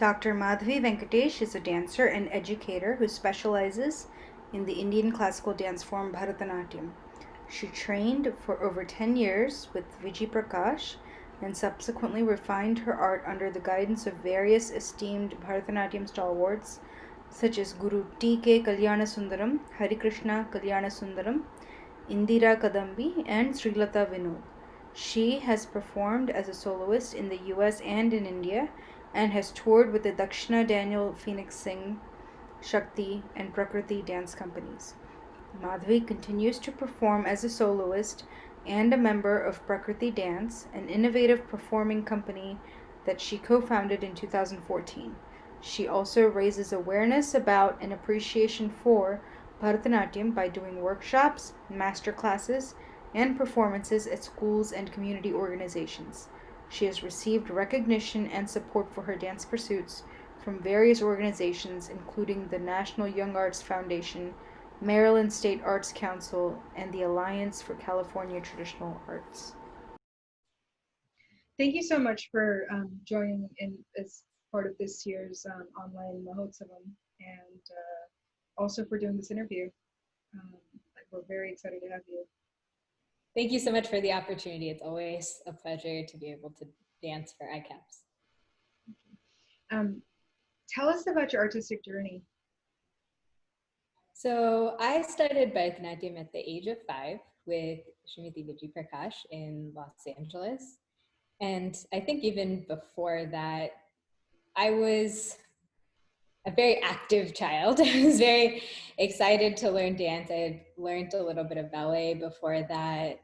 Dr. Madhvi Venkatesh is a dancer and educator who specializes in the Indian classical dance form Bharatanatyam. She trained for over 10 years with Vijay Prakash and subsequently refined her art under the guidance of various esteemed Bharatanatyam stalwarts such as Guru T.K. Kalyanasundaram, Hari Krishna Kalyanasundaram, Indira Kadambi, and Srilata Vinod. She has performed as a soloist in the US and in India and has toured with the Dakshina Daniel Phoenix Singh, Shakti, and Prakriti dance companies. Madhvi continues to perform as a soloist and a member of Prakriti Dance, an innovative performing company that she co founded in 2014. She also raises awareness about and appreciation for Bharatanatyam by doing workshops, master classes, and performances at schools and community organizations. She has received recognition and support for her dance pursuits from various organizations, including the National Young Arts Foundation, Maryland State Arts Council, and the Alliance for California Traditional Arts. Thank you so much for joining in as part of this year's online Mahotsavam, and also for doing this interview. We're very excited to have you. Thank you so much for the opportunity. It's always a pleasure to be able to dance for ICAPS. Tell us about your artistic journey. So I started Bharatanatyam at the age of 5 with Srimati Vijay Prakash in Los Angeles. And I think even before that, I was a very active child. I was very excited to learn dance. I had learned a little bit of ballet before that.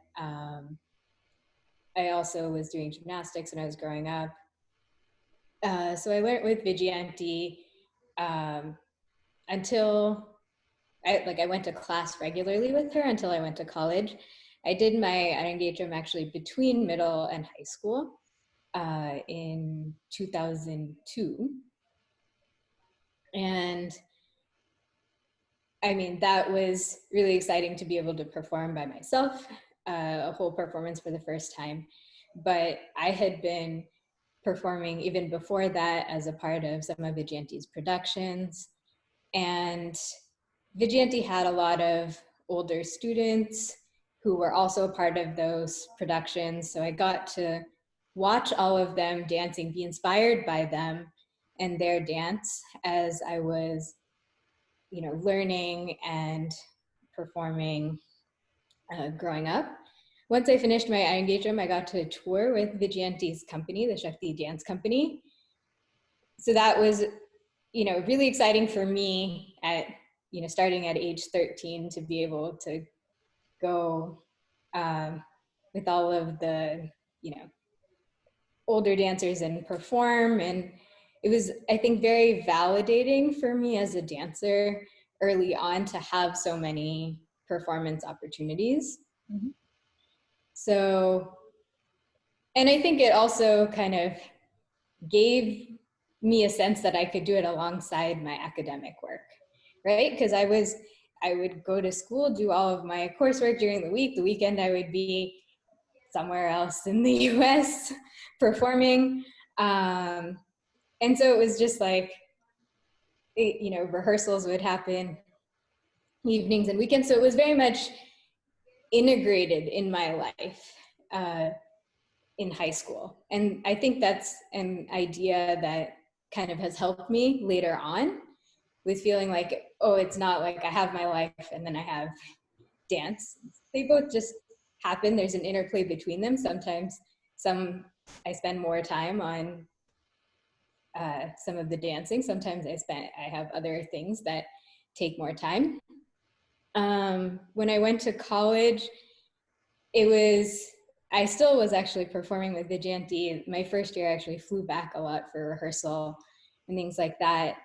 I also was doing gymnastics when I was growing up. So I learned with Vijay Auntie until I went to class regularly with her until I went to college. I did my Arangejam actually between middle and high school in 2002. And I mean, that was really exciting to be able to perform by myself, a whole performance for the first time. But I had been performing even before that as a part of some of Vijayanti's productions. And Vijayanti had a lot of older students who were also a part of those productions. So I got to watch all of them dancing, be inspired by them and their dance as I was, learning and performing growing up. Once I finished my Iyengaram, I got to tour with Vijayanti's company, the Shakti Dance Company. So that was, really exciting for me at, starting at age 13 to be able to go with all of the, older dancers and perform. And it was, I think, very validating for me as a dancer early on to have so many performance opportunities. Mm-hmm. So, and I think it also kind of gave me a sense that I could do it alongside my academic work, right? Because I would go to school, do all of my coursework during the week. The weekend I would be somewhere else in the US performing. And so it was just like, rehearsals would happen evenings and weekends. So it was very much integrated in my life in high school. And I think that's an idea that kind of has helped me later on with feeling like, oh, it's not like I have my life and then I have dance. They both just happen. There's an interplay between them. Sometimes I spend more time on some of the dancing. Sometimes I have other things that take more time. When I went to college, I still was actually performing with Vijayanti. My first year I actually flew back a lot for rehearsal and things like that.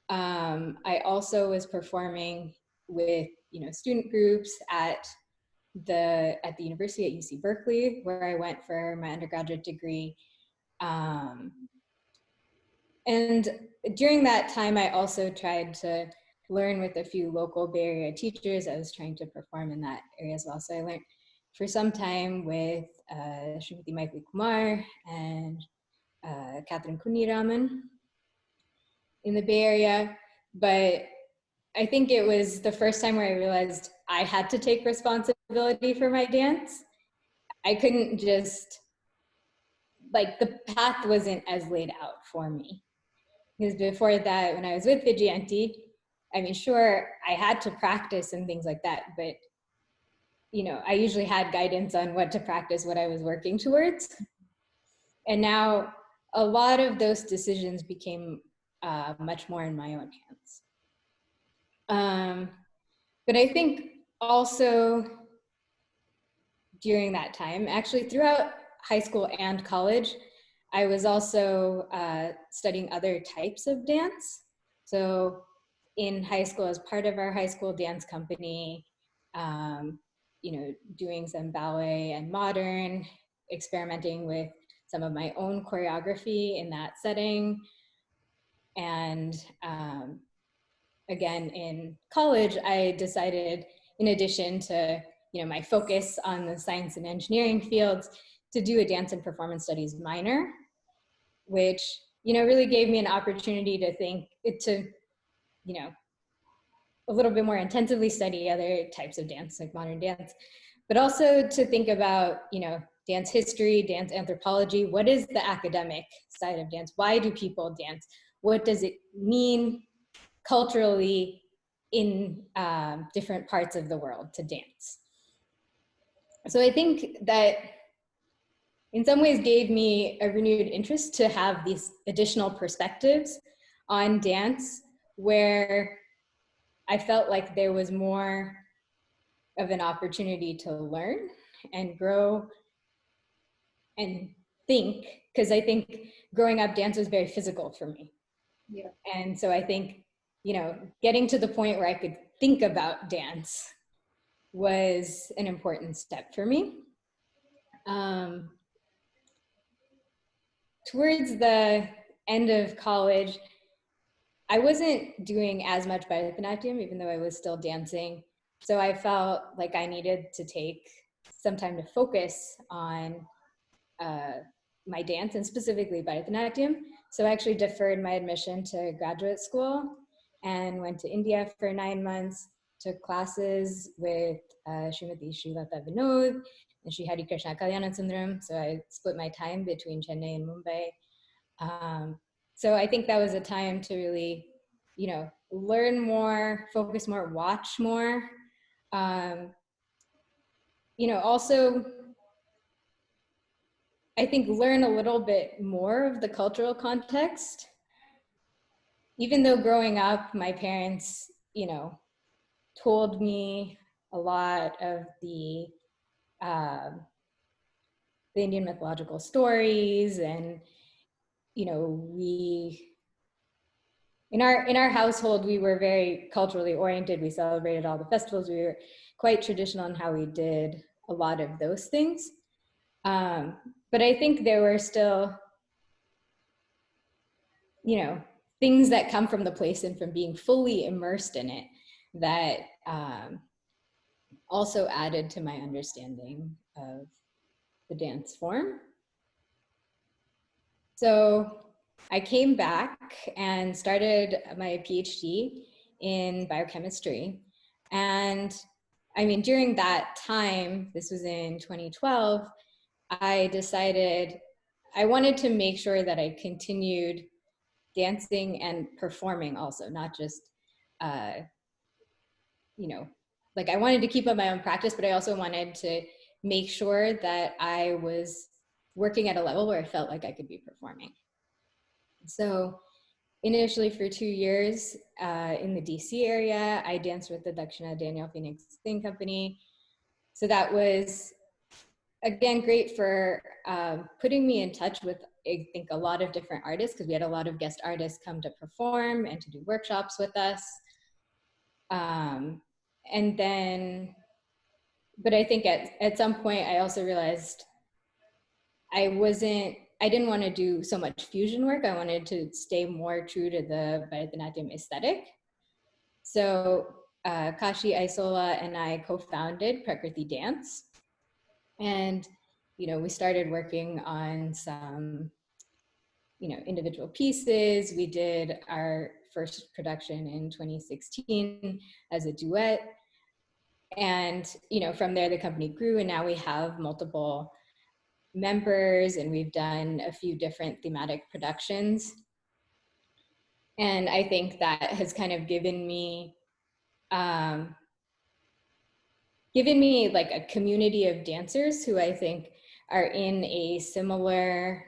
I also was performing with, student groups at the university at UC Berkeley, where I went for my undergraduate degree. And during that time, I also tried to learn with a few local Bay Area teachers. I was trying to perform in that area as well. So I learned for some time with Srimati Maithili Kumar and Catherine Kuniraman. in the Bay Area, but I think it was the first time where I realized I had to take responsibility for my dance. I couldn't just, like, the path wasn't as laid out for me. Because before that, when I was with Vigianti, I mean, sure, I had to practice and things like that, but I usually had guidance on what to practice, what I was working towards. And now a lot of those decisions became much more in my own hands. But I think also during that time, actually throughout high school and college, I was also studying other types of dance. So in high school, as part of our high school dance company, doing some ballet and modern, experimenting with some of my own choreography in that setting. And again, in college, I decided, in addition to my focus on the science and engineering fields, to do a dance and performance studies minor, which really gave me an opportunity to a little bit more intensively study other types of dance, like modern dance, but also to think about dance history, dance anthropology. What is the academic side of dance? Why do people dance? What does it mean culturally in different parts of the world to dance? So I think that in some ways gave me a renewed interest to have these additional perspectives on dance, where I felt like there was more of an opportunity to learn and grow and think, because I think growing up, dance was very physical for me. Yeah. And so I think, getting to the point where I could think about dance was an important step for me. Towards the end of college, I wasn't doing as much Bharatanatyam, even though I was still dancing. So I felt like I needed to take some time to focus on my dance, and specifically Bharatanatyam. So I actually deferred my admission to graduate school and went to India for 9 months, took classes with Srimati Srilata Vinod and Sri Hari Krishna Kalyanasundram. So I split my time between Chennai and Mumbai. So I think that was a time to really, learn more, focus more, watch more. Also, I think learn a little bit more of the cultural context. Even though growing up, my parents, told me a lot of the Indian mythological stories, and we in our household, we were very culturally oriented. We celebrated all the festivals. We were quite traditional in how we did a lot of those things. But I think there were still, things that come from the place and from being fully immersed in it that also added to my understanding of the dance form. So I came back and started my PhD in biochemistry. And I mean, during that time, this was in 2012, I decided I wanted to make sure that I continued dancing and performing also, not just, like I wanted to keep up my own practice, but I also wanted to make sure that I was working at a level where I felt like I could be performing. So initially for 2 years in the DC area, I danced with the Dakshina Daniel Phoenix Thing Company. So that was, again, great for putting me in touch with, I think, a lot of different artists, because we had a lot of guest artists come to perform and to do workshops with us. And then, but I think at some point I also realized I didn't want to do so much fusion work. I wanted to stay more true to the Bharatanatyam aesthetic. So Kashi Aisola and I co-founded Prakriti Dance. And, we started working on some individual pieces. We did our first production in 2016 as a duet. And, from there the company grew, and now we have multiple members, and we've done a few different thematic productions. And I think that has kind of given me like a community of dancers who I think are in a similar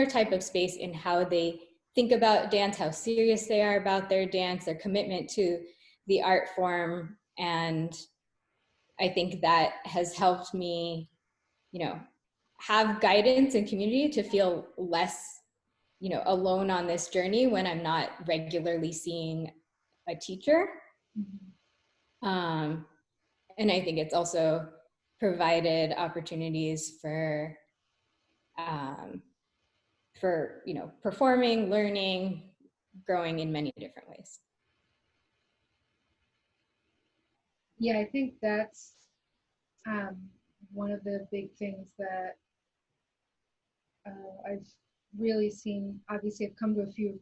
type of space in how they think about dance, how serious they are about their dance, their commitment to the art form. And I think that has helped me, have guidance and community to feel less, alone on this journey when I'm not regularly seeing a teacher. And I think it's also provided opportunities for performing, learning, growing in many different ways. Yeah, I think that's one of the big things that I've really seen. Obviously, I've come to a few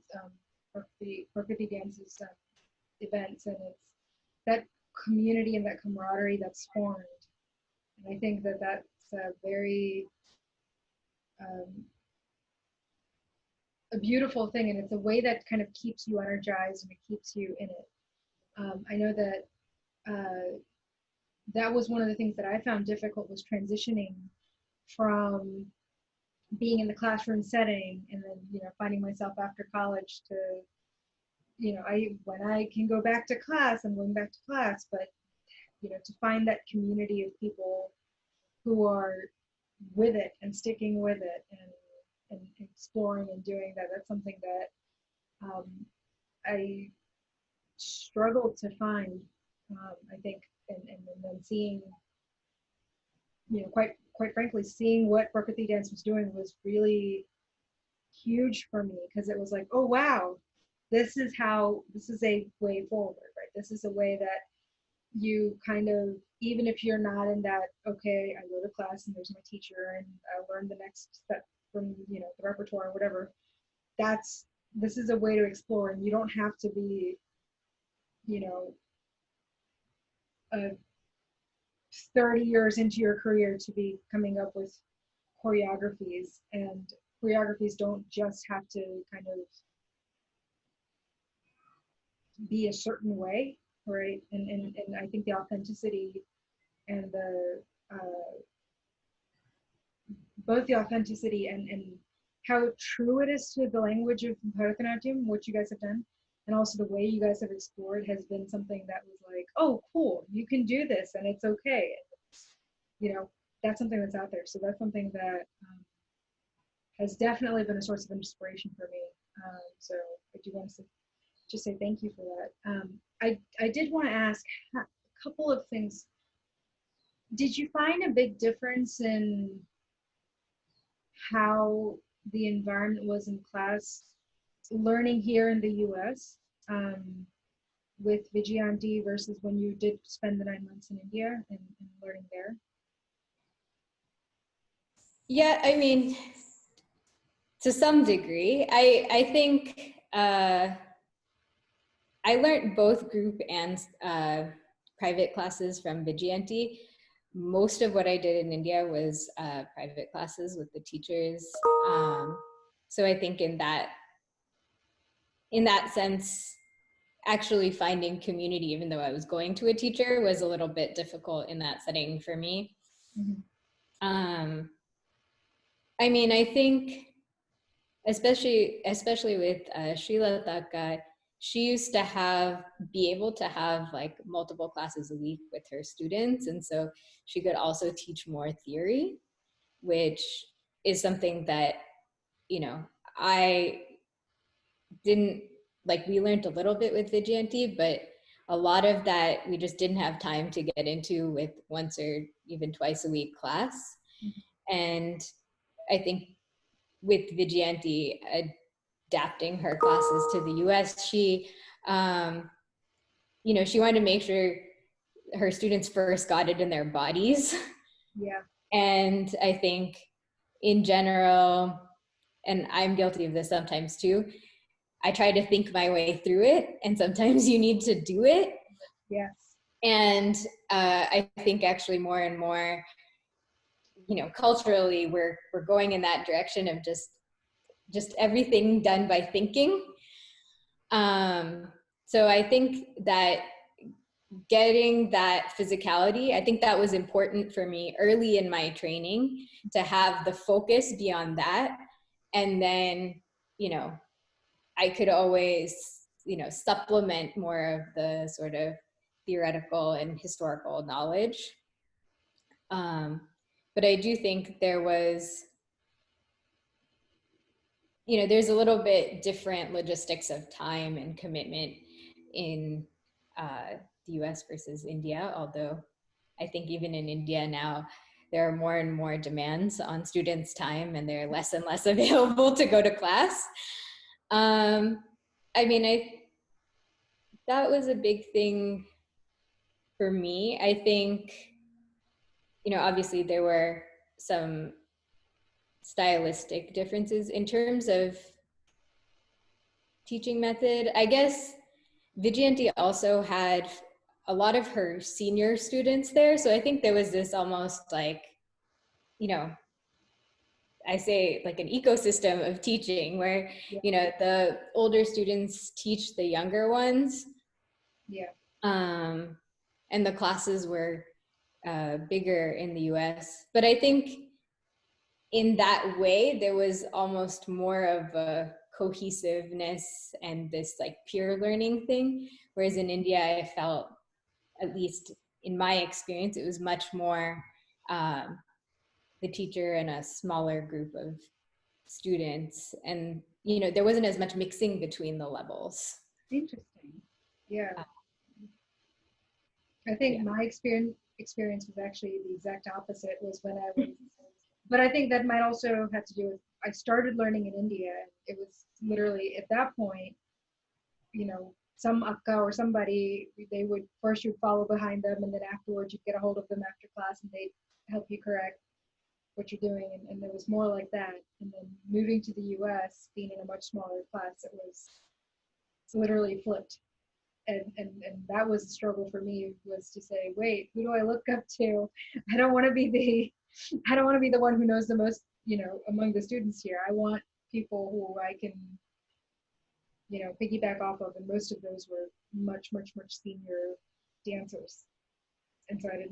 Prakriti dances events, and it's that community and that camaraderie that's formed. And I think that that's a very a beautiful thing, and it's a way that kind of keeps you energized and it keeps you in it. I know that that was one of the things that I found difficult, was transitioning from being in the classroom setting and then finding myself after college to when I can go back to class, I'm going back to class, but to find that community of people who are with it and sticking with it and exploring and doing that, that's something that I struggled to find. I think, and then seeing, quite frankly, seeing what Prakriti dance was doing was really huge for me, because it was like, oh wow, this is a way forward, right? This is a way that you kind of, even if you're not in that, okay, I go to class and there's my teacher and I learn the next step from the repertoire or whatever, this is a way to explore, and you don't have to be 30 years into your career to be coming up with choreographies, and choreographies don't just have to kind of be a certain way, right? And I think the authenticity and the both the authenticity and how true it is to the language of Bharatanatyam, what you guys have done, and also the way you guys have explored, has been something that was like, oh cool, you can do this and it's okay. That's something that's out there. So that's something that has definitely been a source of inspiration for me. So I do want to just say thank you for that. I did want to ask a couple of things. Did you find a big difference in how the environment was in class learning here in the US with Vijayanti versus when you did spend the 9 months in India and learning there? Yeah, I mean, to some degree. I think I learned both group and private classes from Vijayanti. Most of what I did in India was private classes with the teachers. So I think in that sense, actually finding community, even though I was going to a teacher, was a little bit difficult in that setting for me. Mm-hmm. I mean, I think especially with Sheila Thakka, she used to be able to have like multiple classes a week with her students. And so she could also teach more theory, which is something that, I didn't, like, we learned a little bit with Vijayanti, but a lot of that we just didn't have time to get into with once or even twice a week class. Mm-hmm. And I think with Vijayanti adapting her classes to the US, she wanted to make sure her students first got it in their bodies. Yeah. And I think in general, and I'm guilty of this sometimes too, I try to think my way through it, and sometimes you need to do it. Yes. And I think actually more and more, culturally, we're going in that direction of just everything done by thinking. So I think that getting that physicality, I think that was important for me early in my training, to have the focus beyond that. And then, I could always, supplement more of the sort of theoretical and historical knowledge. But I do think there was, there's a little bit different logistics of time and commitment in the US versus India, although I think even in India now, there are more and more demands on students' time, and they're less and less available to go to class. That was a big thing for me. I think, obviously there were some stylistic differences in terms of teaching method. I guess Vijayanti also had a lot of her senior students there. So I think there was this almost like, I say like an ecosystem of teaching where, the older students teach the younger ones. Yeah. And the classes were bigger in the US. But I think in that way, there was almost more of a cohesiveness and this like peer learning thing. Whereas in India, I felt, at least in my experience, it was much more the teacher and a smaller group of students. And, there wasn't as much mixing between the levels. Interesting. Yeah. I think Yeah. my experience was actually the exact opposite. Was when I was, but I think that might also have to do with, I started learning in India. It was literally at that point, some akka or somebody, they would first, you'd follow behind them, and then afterwards you'd get a hold of them after class and they'd help you correct what you're doing. And it was more like that. And then moving to the US, being in a much smaller class, it was literally flipped. And that was a struggle for me, was to say, wait, who do I look up to? I don't want to be the one who knows the most, among the students here. I want people who I can, piggyback off of, and most of those were much, much, much senior dancers. And so I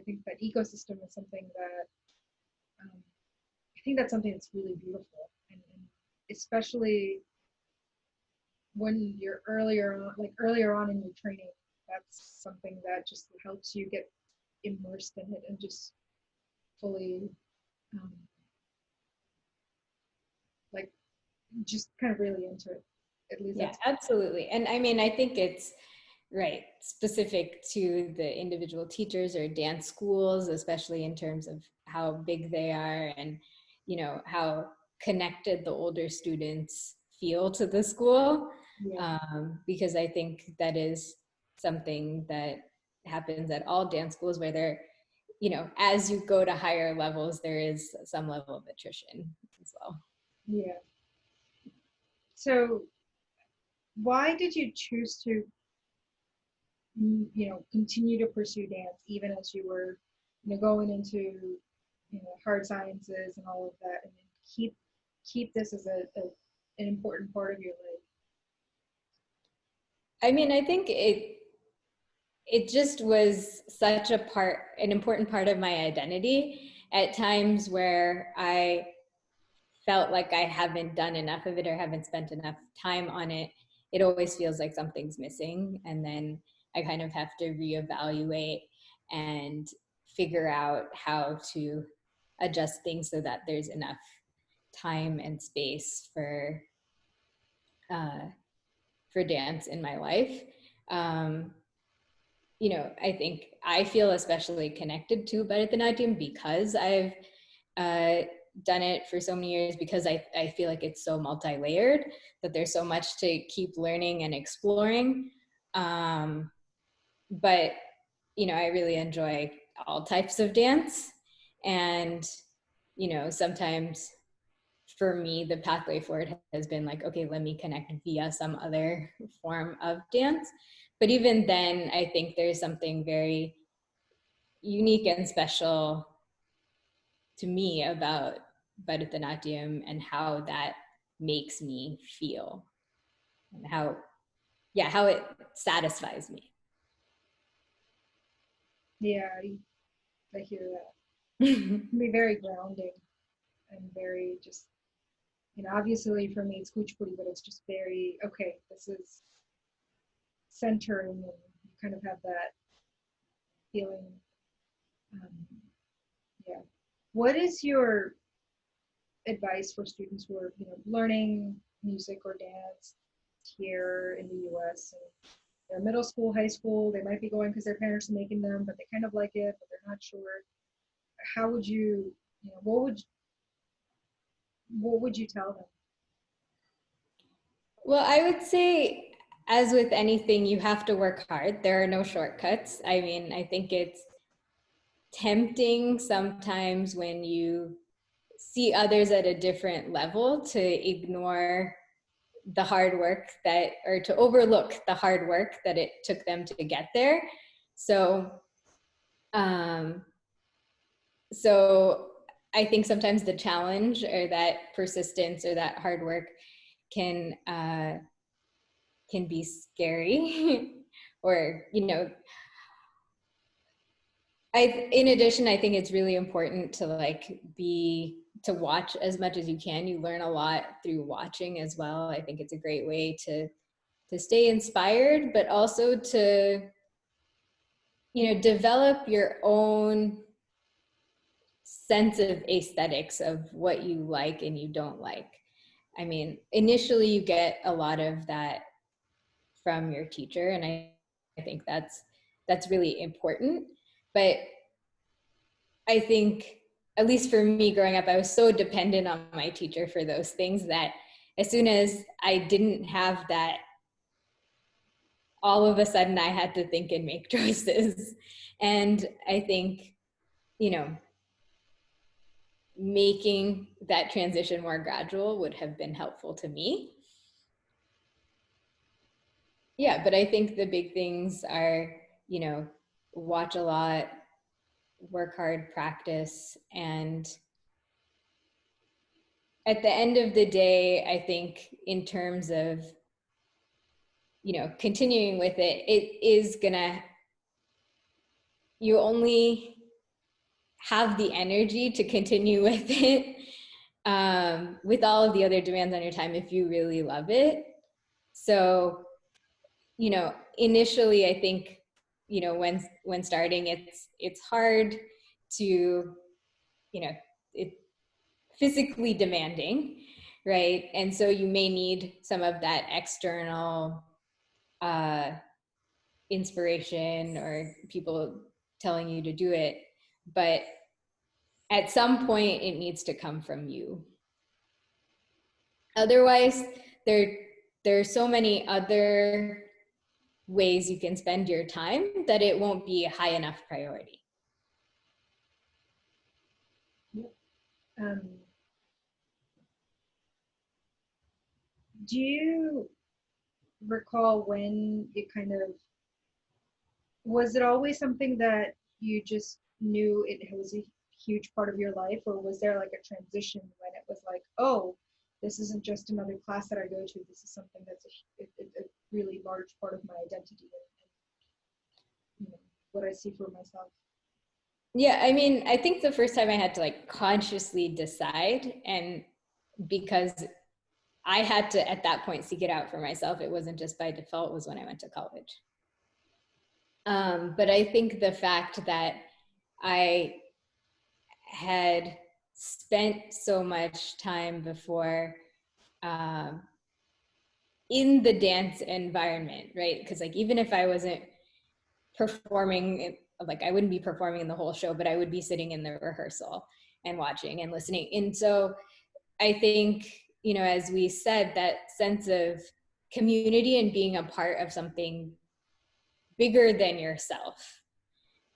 think that ecosystem is something that, I think that's something that's really beautiful, and especially when you're earlier on in your training, that's something that just helps you get immersed in it and just fully, just kind of really into it. At least Yeah, absolutely. And I think it's right, specific to the individual teachers or dance schools, especially in terms of how big they are, and how connected the older students feel to the school. Yeah. Because I think that is something that happens at all dance schools, where they're, as you go to higher levels, there is some level of attrition as well. Yeah. So why did you choose to, continue to pursue dance even as you were, going into, hard sciences and all of that, and then keep this as an important part of your life? I think it just was such an important part of my identity. At times where I felt like I haven't done enough of it or haven't spent enough time on it, it always feels like something's missing. And then I kind of have to reevaluate and figure out how to adjust things so that there's enough time and space for dance in my life. I think I feel especially connected to Bharatanatyam because I've done it for so many years, because I feel like it's so multi-layered, that there's so much to keep learning and exploring. But, I really enjoy all types of dance. And, sometimes for me, the pathway forward has been like, okay, let me connect via some other form of dance. But even then, I think there's something very unique and special to me about Bharatanatyam and how that makes me feel and how it satisfies me. Yeah, I hear that. It can be very grounding and very just, obviously for me it's kuchipudi, but it's just very, okay, this is centering, and you kind of have that feeling. Um, yeah. What is your advice for students who are, learning music or dance here in the U.S. and they're middle school, high school, they might be going because their parents are making them, but they kind of like it, but they're not sure. How would you, what would you tell them? Well, I would say, as with anything, you have to work hard. There are no shortcuts. I mean, I think it's tempting sometimes when you see others at a different level to ignore the hard work or to overlook the hard work that it took them to get there. So, so I think sometimes the challenge or that persistence or that hard work can be scary or, in addition, I think it's really important to watch as much as you can. You learn a lot through watching as well. I think it's a great way to stay inspired, but also to, develop your own sense of aesthetics of what you like and you don't like. I mean, initially you get a lot of that from your teacher, and I think that's really important. But I think, at least for me growing up, I was so dependent on my teacher for those things that as soon as I didn't have that, all of a sudden I had to think and make choices. And I think, making that transition more gradual would have been helpful to me. Yeah, but I think the big things are, watch a lot, work hard, practice, and at the end of the day, I think in terms of, continuing with it, it is gonna, you only have the energy to continue with it with all of the other demands on your time if you really love it. So, initially, I think, when starting, it's hard to, it's physically demanding, right? And so you may need some of that external inspiration or people telling you to do it, but at some point it needs to come from you. Otherwise, there's so many other ways you can spend your time that it won't be a high enough priority. Do you recall when it was it always something that you just knew it was a huge part of your life, or was there like a transition when it was like, oh, this isn't just another class that I go to, this is something that's a really large part of my identity and what I see for myself? Yeah, I mean, I think the first time I had to consciously decide, and because I had to at that point seek it out for myself, it wasn't just by default, was when I went to college. But I think the fact that I had spent so much time before in the dance environment, right? Because even if I wasn't performing, I wouldn't be performing in the whole show, but I would be sitting in the rehearsal and watching and listening. And so I think, as we said, that sense of community and being a part of something bigger than yourself,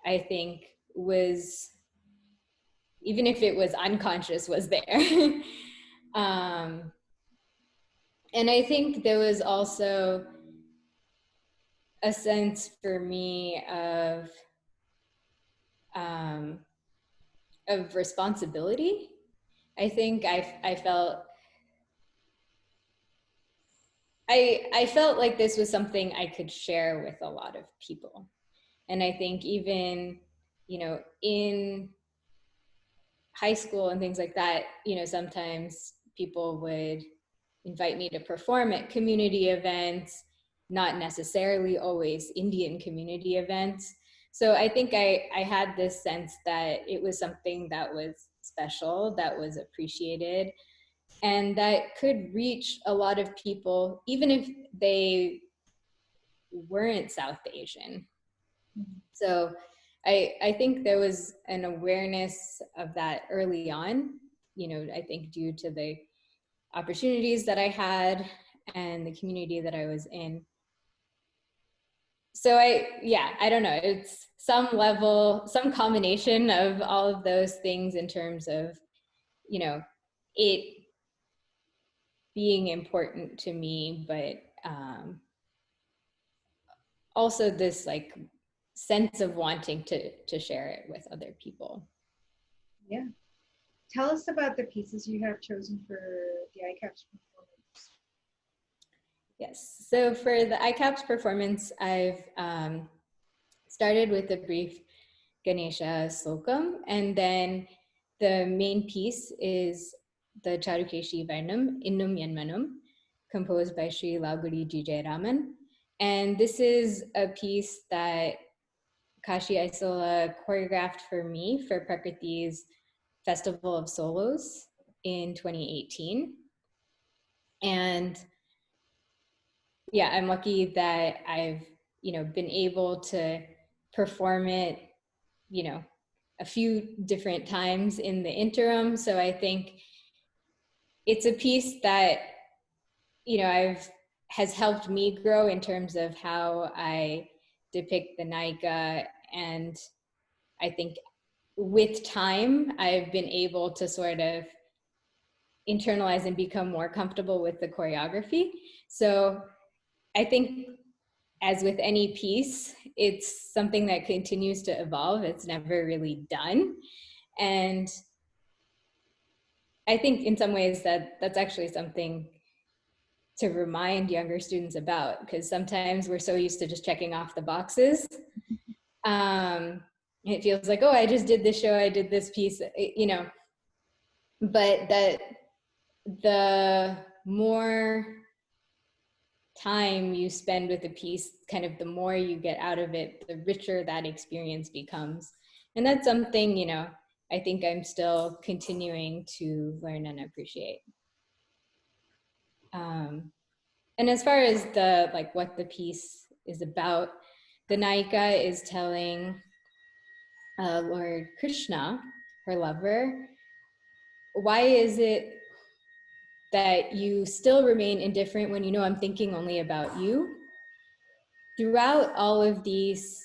I think was, even if it was unconscious, was there. And I think there was also a sense for me of responsibility. I think I felt I felt like this was something I could share with a lot of people. And I think even, you know, in high school and things like that, you know, sometimes people would invite me to perform at community events, not necessarily always Indian community events. So I think I had this sense that it was something that was special, that was appreciated, and that could reach a lot of people, even if they weren't South Asian. So I think there was an awareness of that early on, you know, I think due to the opportunities that I had and the community that I was in. So I don't know, it's some level, some combination of all of those things in terms of, you know, it being important to me, but also this like sense of wanting to share it with other people. Yeah. Tell us about the pieces you have chosen for the ICAPS performance. Yes, so for the ICAPS performance, I've started with a brief Ganesha slokam, and then the main piece is the Charukeshi Varnam, Innum Yanmanum, composed by Sri Lauguri G. Jayaraman. And this is a piece that Kashi Aisola choreographed for me for Prakriti's Festival of Solos in 2018. And yeah, I'm lucky that I've, you know, been able to perform it, you know, a few different times in the interim. So I think it's a piece that, you know, has helped me grow in terms of how I depict the Naika. And I think with time, I've been able to sort of internalize and become more comfortable with the choreography. So I think, as with any piece, it's something that continues to evolve. It's never really done. And I think in some ways that's actually something to remind younger students about, because sometimes we're so used to just checking off the boxes. It feels like, oh, I just did this show, I did this piece, you know, but that the more time you spend with a piece, kind of the more you get out of it, the richer that experience becomes. And that's something, you know, I think I'm still continuing to learn and appreciate. And as far as the, like, what the piece is about, the Naika is telling Lord Krishna, her lover, why is it that you still remain indifferent when you know I'm thinking only about you? Throughout all of these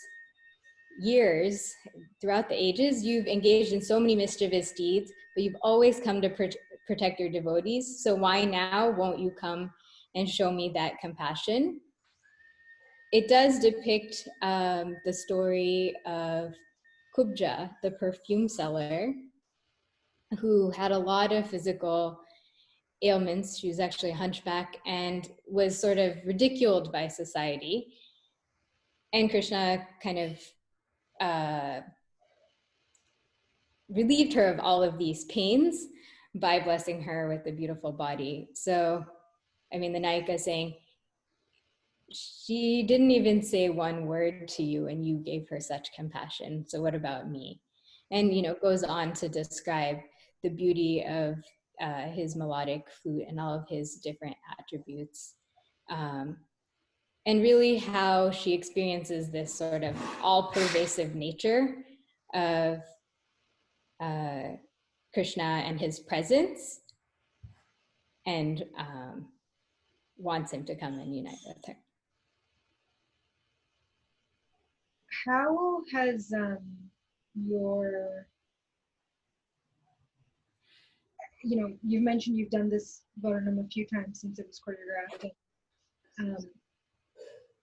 years, throughout the ages, you've engaged in so many mischievous deeds, but you've always come to protect your devotees. So why now won't you come and show me that compassion? It does depict the story of Kubja, the perfume seller, who had a lot of physical ailments. She was actually a hunchback and was sort of ridiculed by society. And Krishna kind of relieved her of all of these pains by blessing her with a beautiful body. So, I mean, the Naika saying, she didn't even say one word to you and you gave her such compassion. So what about me? And, you know, goes on to describe the beauty of his melodic flute and all of his different attributes. And really how she experiences this sort of all-pervasive nature of Krishna and his presence, and wants him to come and unite with her. How has your you know, you've mentioned you've done this Bharatanatyam a few times since it was choreographed. And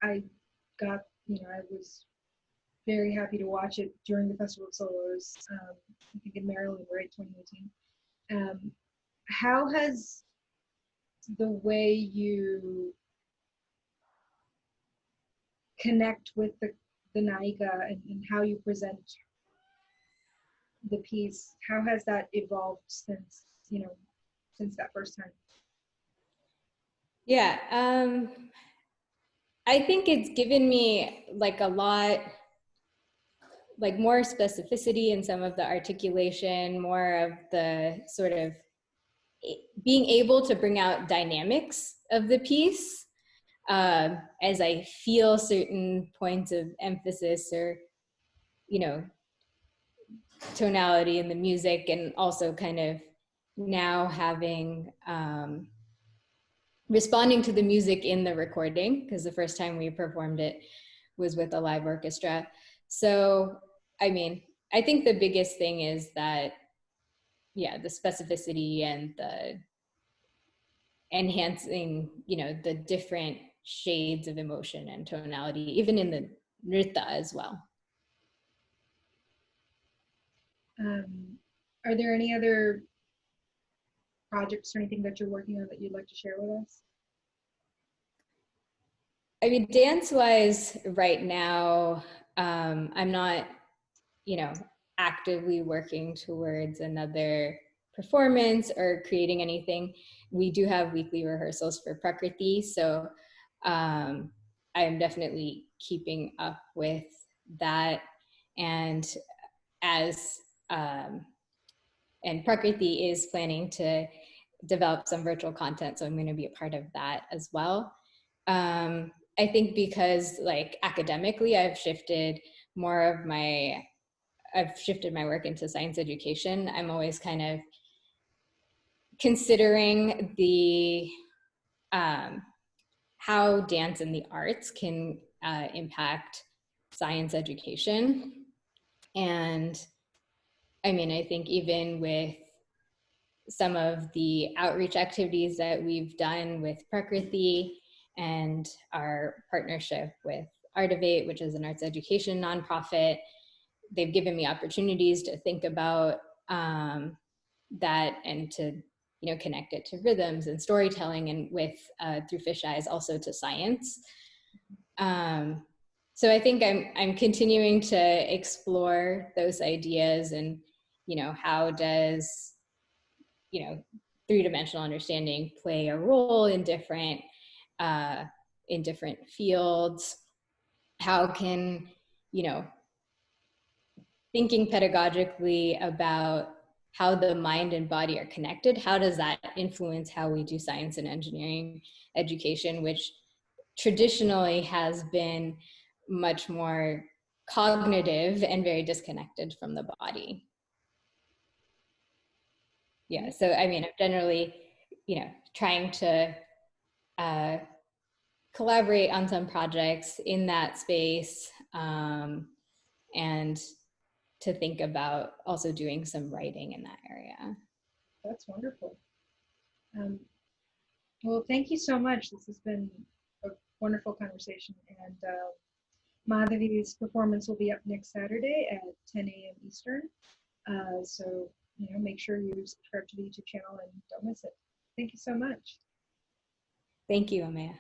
I got, you know, I was very happy to watch it during the Festival of Solos, I think in Maryland, right, 2018. How has the way you connect with the Naika and how you present the piece, how has that evolved since, you know, since that first time? Yeah, I think it's given me like a lot, like more specificity in some of the articulation, more of the sort of being able to bring out dynamics of the piece as I feel certain points of emphasis or, you know, tonality in the music, and also kind of now having responding to the music in the recording, because the first time we performed it was with a live orchestra. So, I mean, I think the biggest thing is that, yeah, the specificity and the enhancing, you know, the different shades of emotion and tonality, even in the nritta as well. Are there any other projects or anything that you're working on that you'd like to share with us? I mean, dance-wise, right now, I'm not, you know, actively working towards another performance or creating anything. We do have weekly rehearsals for Prakriti, so I am definitely keeping up with that. And as and Prakriti is planning to develop some virtual content, so I'm going to be a part of that as well. I think because like academically, I've shifted my work into science education. I'm always kind of considering the how dance and the arts can impact science education. And I mean, I think even with some of the outreach activities that we've done with Prakriti and our partnership with Artivate, which is an arts education nonprofit, they've given me opportunities to think about that and to, you know, connect it to rhythms and storytelling, and with through Fish Eyes also to science. So I think I'm continuing to explore those ideas, and, you know, how does, you know, three-dimensional understanding play a role in different fields? How can, you know, thinking pedagogically about how the mind and body are connected, how does that influence how we do science and engineering education, which traditionally has been much more cognitive and very disconnected from the body? Yeah, so I mean, I'm generally, you know, trying to collaborate on some projects in that space, and to think about also doing some writing in that area. That's wonderful. Well, thank you so much. This has been a wonderful conversation. And Madhvi's performance will be up next Saturday at 10 a.m. Eastern. So, you know, make sure you subscribe to the YouTube channel and don't miss it. Thank you so much. Thank you, Amaya.